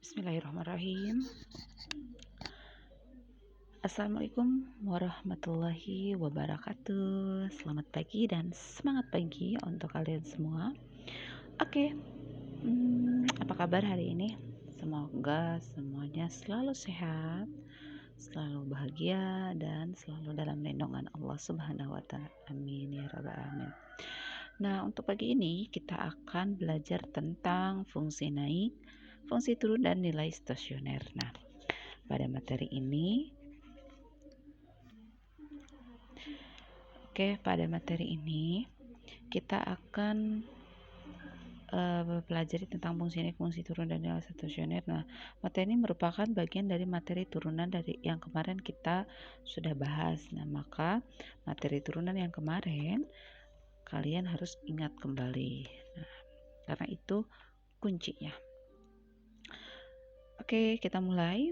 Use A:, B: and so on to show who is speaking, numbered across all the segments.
A: Bismillahirrahmanirrahim. Assalamualaikum warahmatullahi wabarakatuh. Selamat pagi dan semangat pagi untuk kalian semua. Oke, apa kabar hari ini? Semoga semuanya selalu sehat, selalu bahagia, dan selalu dalam lindungan Allah Subhanahu wa Ta'ala. Amin ya Rabbal Alamin. Nah, untuk pagi ini kita akan belajar tentang fungsi naik, fungsi turun, dan nilai stasioner. Nah, pada materi ini kita akan pelajari tentang fungsi naik, fungsi turun, dan nilai stasioner. Nah, materi ini merupakan bagian dari materi turunan dari yang kemarin kita sudah bahas. Nah, maka materi turunan yang kemarin kalian harus ingat kembali. Nah, karena itu kuncinya. Oke, kita mulai.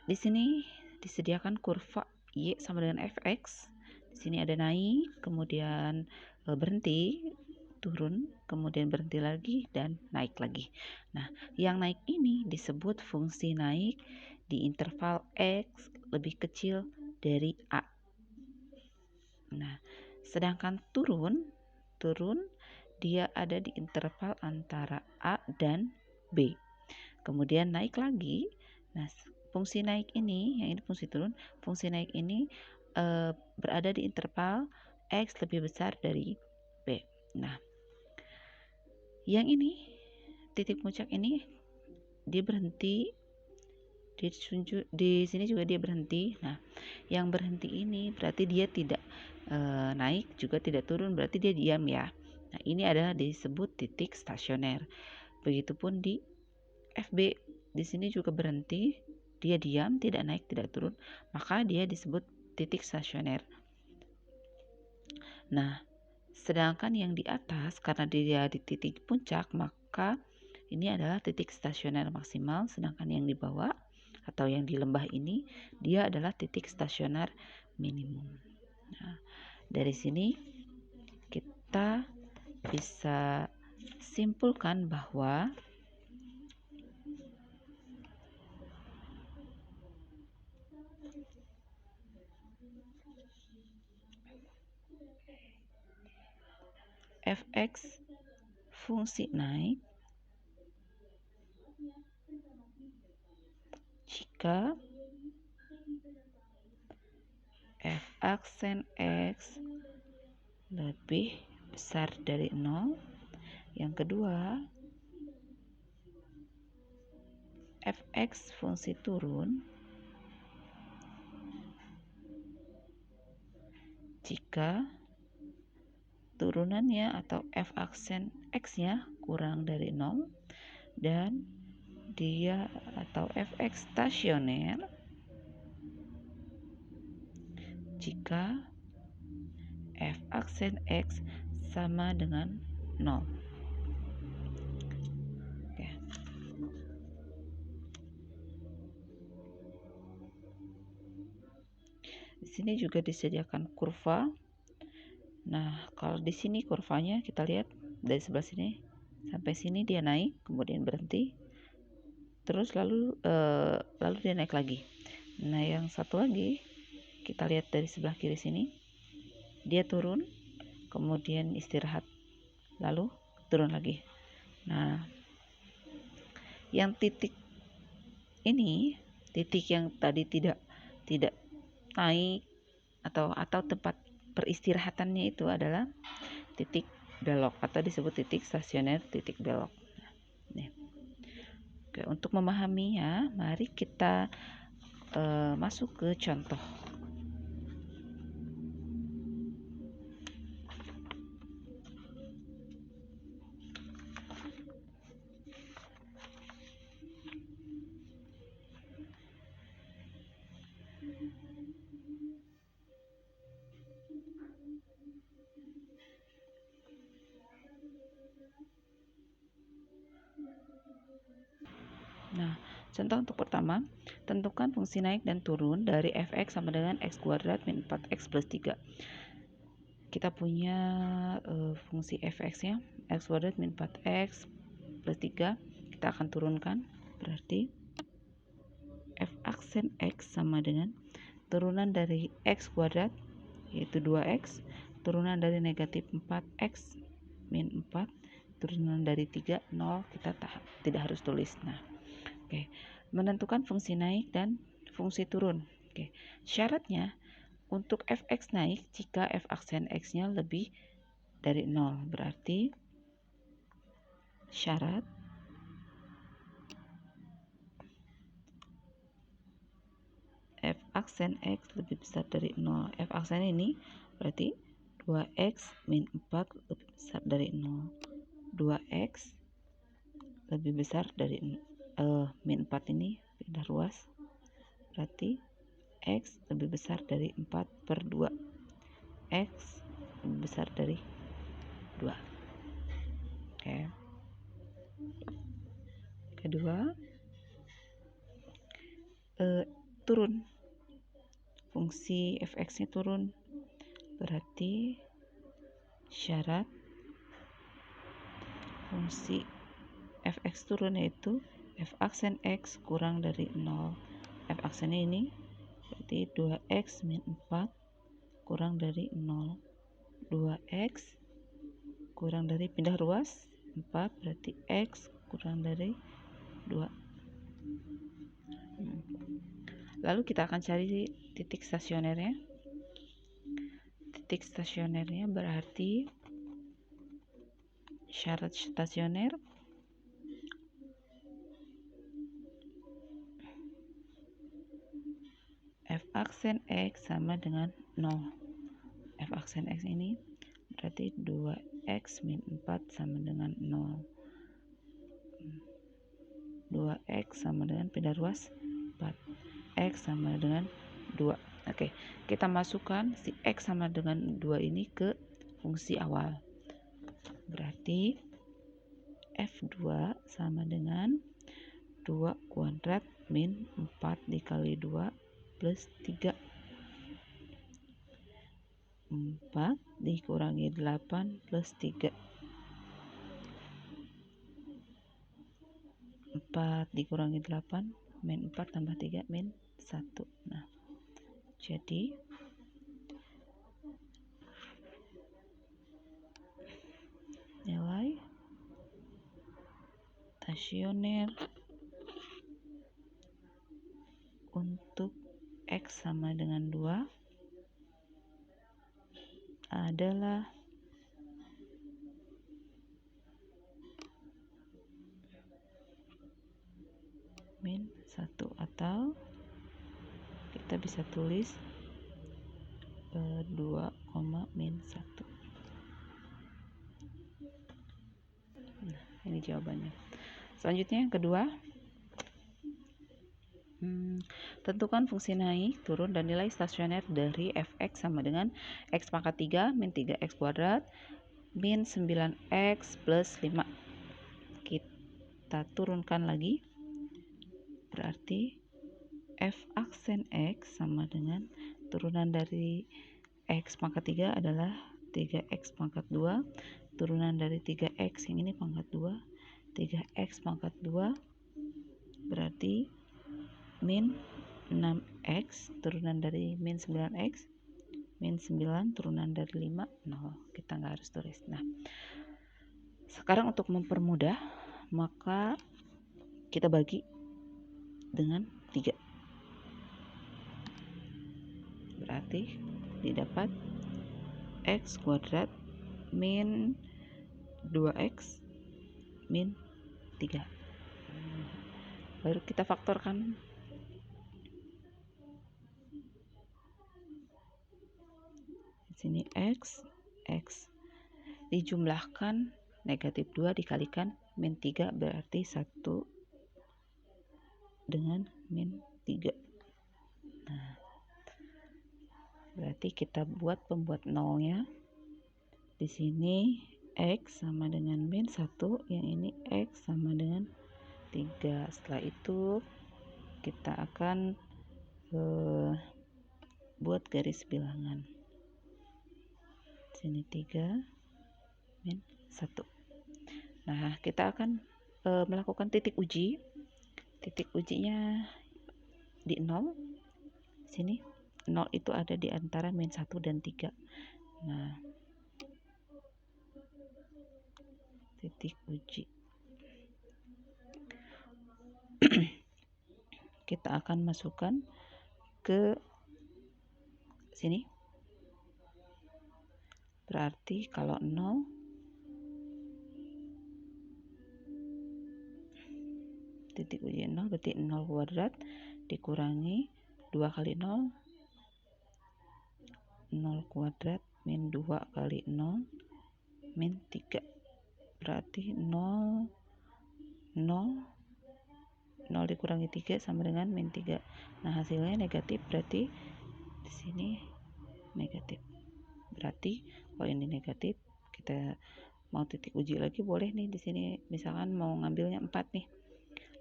A: Di sini disediakan kurva Y sama dengan fx. Di sini ada naik, kemudian berhenti, turun, kemudian berhenti lagi, dan naik lagi. Nah, yang naik ini disebut fungsi naik di interval X lebih kecil dari A. Nah, sedangkan turun dia ada di interval antara A dan B. Kemudian naik lagi. Nah, fungsi naik ini, yang ini fungsi turun, fungsi naik ini berada di interval X lebih besar dari B. Nah, yang ini titik puncak ini dia berhenti, di sini juga dia berhenti. Nah, yang berhenti ini berarti dia tidak naik juga tidak turun, berarti dia diam ya. Nah, ini adalah disebut titik stasioner. Begitupun di FB, di sini juga berhenti, dia diam, tidak naik, tidak turun, maka dia disebut titik stasioner. Nah, sedangkan yang di atas karena dia di titik puncak, maka ini adalah titik stasioner maksimal, sedangkan yang di bawah atau yang di lembah ini dia adalah titik stasioner minimum. Nah, dari sini kita bisa simpulkan bahwa fx fungsi naik jika f aksen x lebih besar dari 0. Yang kedua, fx fungsi turun jika turunannya atau f aksen x-nya kurang dari 0 dan dia atau fx stasioner jika f aksen x sama dengan 0. Oke. Di sini juga disediakan kurva. Nah, kalau di sini kurvanya kita lihat dari sebelah sini sampai sini dia naik, kemudian berhenti, terus lalu dia naik lagi. Nah, yang satu lagi kita lihat dari sebelah kiri sini, dia turun, kemudian istirahat, lalu turun lagi. Nah, yang titik ini, titik yang tadi tidak naik atau tempat peristirahatannya itu adalah titik belok atau disebut titik stasioner, titik belok. Nih. Oke, untuk memahaminya, mari kita masuk ke contoh. Nah, contoh untuk pertama, tentukan fungsi naik dan turun dari fx sama dengan x kuadrat min 4x plus 3. Kita punya fungsi fx-nya x kuadrat min 4x plus 3. Kita kita akan turunkan, berarti f aksen x sama dengan turunan dari x kuadrat, yaitu 2x, turunan dari negatif 4x min 4, turunan dari 3, 0, kita tidak harus tulis. Nah, oke. Menentukan fungsi naik dan fungsi turun. Oke. Syaratnya untuk fx naik jika f aksen x-nya lebih dari 0. Berarti syarat f aksen x lebih besar dari 0. F aksen ini berarti 2x min 4 lebih besar dari 0. 2x lebih besar dari min 4 ini pindah ruas. Berarti x lebih besar dari 4 per 2. X lebih besar dari 2. Oke. Kedua, turun. Fungsi fx-nya turun. Berarti syarat fungsi fx turun yaitu f aksen x kurang dari 0. F aksennya ini berarti 2x min 4 kurang dari 0. 2x kurang dari pindah ruas 4, berarti x kurang dari 2. Lalu kita akan cari titik stasionernya. Titik stasionernya berarti syarat stasioner f aksen x sama dengan 0. F aksen x ini berarti 2x min 4 sama dengan 0. 2x sama dengan pindah ruas 4. X sama dengan 2. Oke, kita masukkan si x sama dengan 2 ini ke fungsi awal. Berarti F2 sama dengan 2 kuadrat min 4 dikali 2 plus 3. 4 dikurangi 8 plus 3. 4 dikurangi 8 min 4 tambah 3 min 1. Nah, jadi nilai stasioner untuk x sama dengan 2 adalah min 1, atau kita bisa tulis 2, min 1. Nah, ini jawabannya. Selanjutnya yang kedua, tentukan fungsi naik, turun, dan nilai stasioner dari fx sama dengan x pangkat 3 min 3x kuadrat min 9x plus 5. Kita turunkan lagi. Berarti f aksen x sama dengan turunan dari x pangkat 3 adalah 3x pangkat 2. Turunan dari 3x yang ini pangkat 2. 3x pangkat 2 berarti min 6x, turunan dari min 9x, min 9 turunan dari 5, 0. Kita nggak harus tulis. Nah, sekarang untuk mempermudah, maka kita bagi dengan 3. Berarti didapat x kuadrat min 2x min 3. Baru kita faktorkan. Sini x dijumlahkan, negatif 2 dikalikan min 3 berarti 1 dengan min 3. Nah, berarti kita buat pembuat nolnya. Di sini x sama dengan min 1, yang ini x sama dengan 3. Setelah itu kita akan buat garis bilangan. Sini 3 min 1. Nah, kita akan melakukan titik uji. Titik ujinya di 0. Sini 0 itu ada di antara min 1 dan 3. Nah, titik uji. Kita akan masukkan ke sini. Berarti kalau 0 titik uji 0 berarti 0 kuadrat dikurangi 2 kali 0, 0 kuadrat min 2 kali 0 min 3. Berarti 0 dikurangi 3 sama dengan min 3. Nah, hasilnya negatif, berarti di sini negatif. Berarti kalau ini negatif, kita mau titik uji lagi boleh nih di sini. Misalkan mau ngambilnya 4 nih.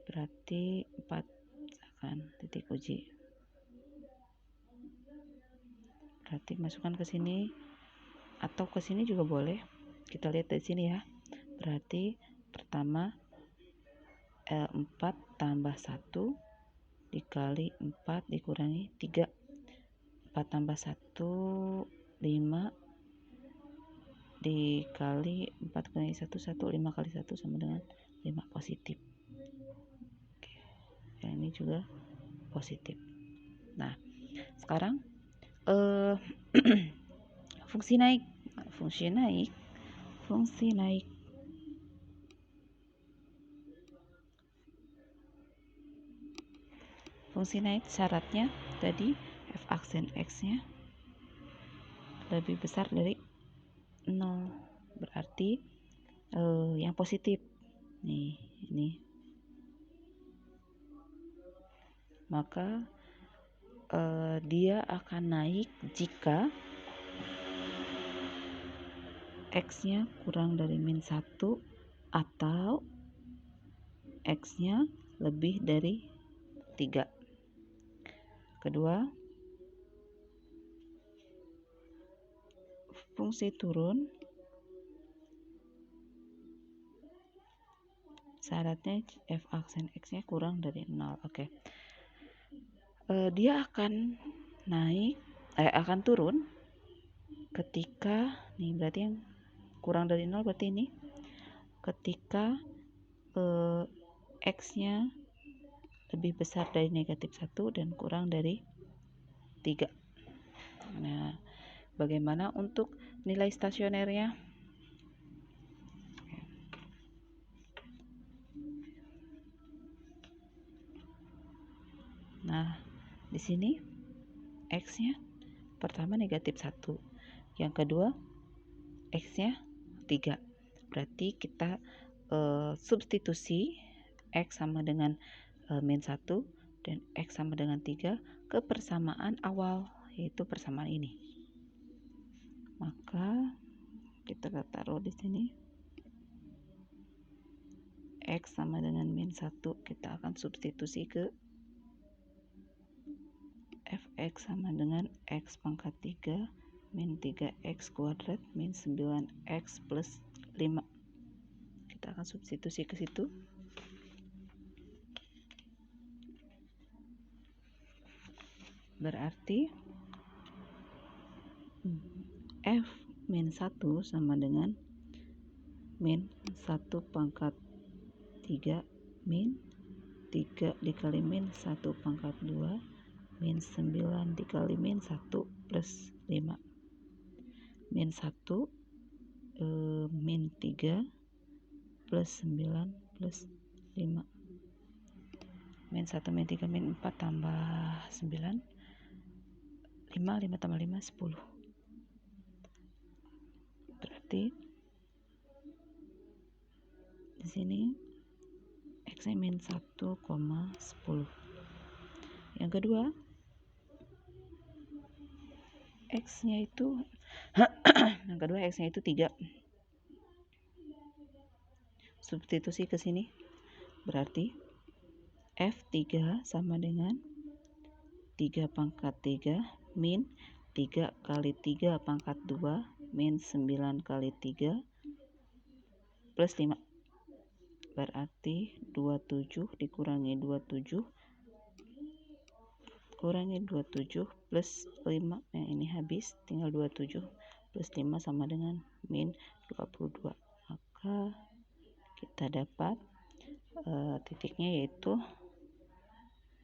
A: Berarti 4 misalkan titik uji. Berarti masukkan ke sini atau ke sini juga boleh. Kita lihat dari sini ya. Berarti pertama 4 tambah 1 dikali 4 dikurangi 3. 4 tambah 1 5 dikali 4 kurangi 1 1, 5 kali 1 sama dengan 5 positif. Oke. Yang ini juga positif. Nah, sekarang fungsi naik. Fungsi naik syaratnya tadi f aksen x-nya lebih besar dari 0. Berarti yang positif. Nih, ini. Maka dia akan naik jika x-nya kurang dari min 1 atau x-nya lebih dari 3. Kedua, fungsi turun syaratnya f aksen x-nya kurang dari 0. Oke. Dia akan naik akan turun ketika nih, berarti yang kurang dari 0 berarti ini ketika x-nya lebih besar dari negatif 1 dan kurang dari 3. Nah, bagaimana untuk nilai stasionernya? Nah, di sini x-nya pertama negatif 1, yang kedua x-nya 3. Berarti kita substitusi x sama dengan min 1 dan x sama dengan 3 ke persamaan awal, yaitu persamaan ini. Maka kita taruh di sini x sama dengan min 1, kita akan substitusi ke fx sama dengan x pangkat 3 min 3x kuadrat min 9x plus 5. Kita akan substitusi ke situ. Berarti f min 1 sama dengan min 1 pangkat 3 min 3 dikali min 1 pangkat 2 min 9 dikali min 1 plus 5. Min 1 min 3 plus 9 plus 5. Min 1 min 3 min 4 tambah 9 5 tambah 5 10. Berarti di sini x-nya min 1,10. Yang kedua, x-nya itu yang kedua x-nya itu 3. Substitusi ke sini. Berarti f3 sama dengan 3 pangkat 3 min 3 kali 3 pangkat 2 min 9 kali 3 plus 5. berarti 27 dikurangi 27 plus 5, yang ini habis, tinggal 27 plus 5 sama dengan min 22. Maka kita dapat titiknya yaitu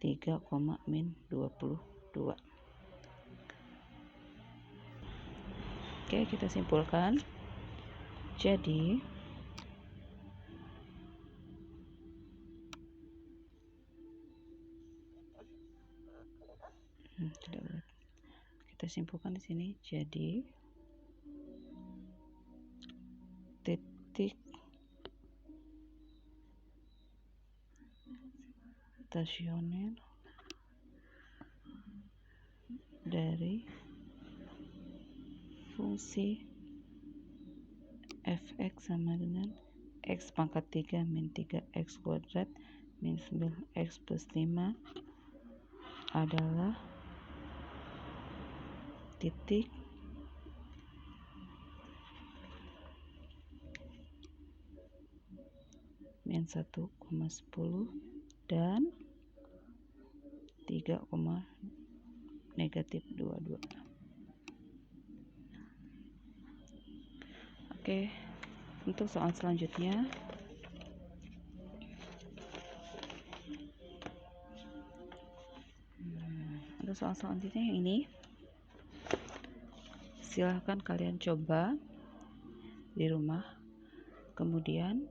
A: 3, min 22. Oke, kita simpulkan. Jadi kita simpulkan di sini. Jadi titik stasioner dari fungsi fx sama dengan x pangkat 3 min 3x kuadrat min 9x plus 5 adalah titik min 1,10 dan 3, negatif 22. Oke, untuk soal selanjutnya yang ini silahkan kalian coba di rumah, kemudian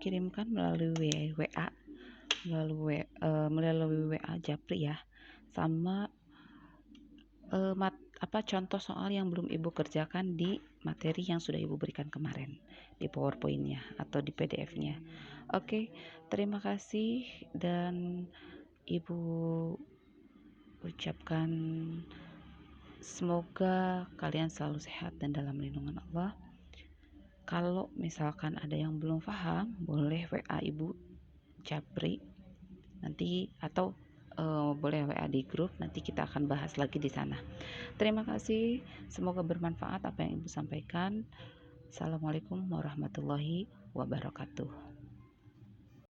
A: kirimkan melalui WA Japri ya, sama contoh soal yang belum ibu kerjakan di materi yang sudah ibu berikan kemarin di PowerPoint-nya atau di PDF-nya. Oke, terima kasih dan ibu ucapkan semoga kalian selalu sehat dan dalam lindungan Allah. Kalau misalkan ada yang belum paham, boleh WA ibu Japri nanti, atau boleh WA di grup, nanti kita akan bahas lagi di sana. Terima kasih, semoga bermanfaat apa yang ibu sampaikan. Assalamualaikum warahmatullahi wabarakatuh.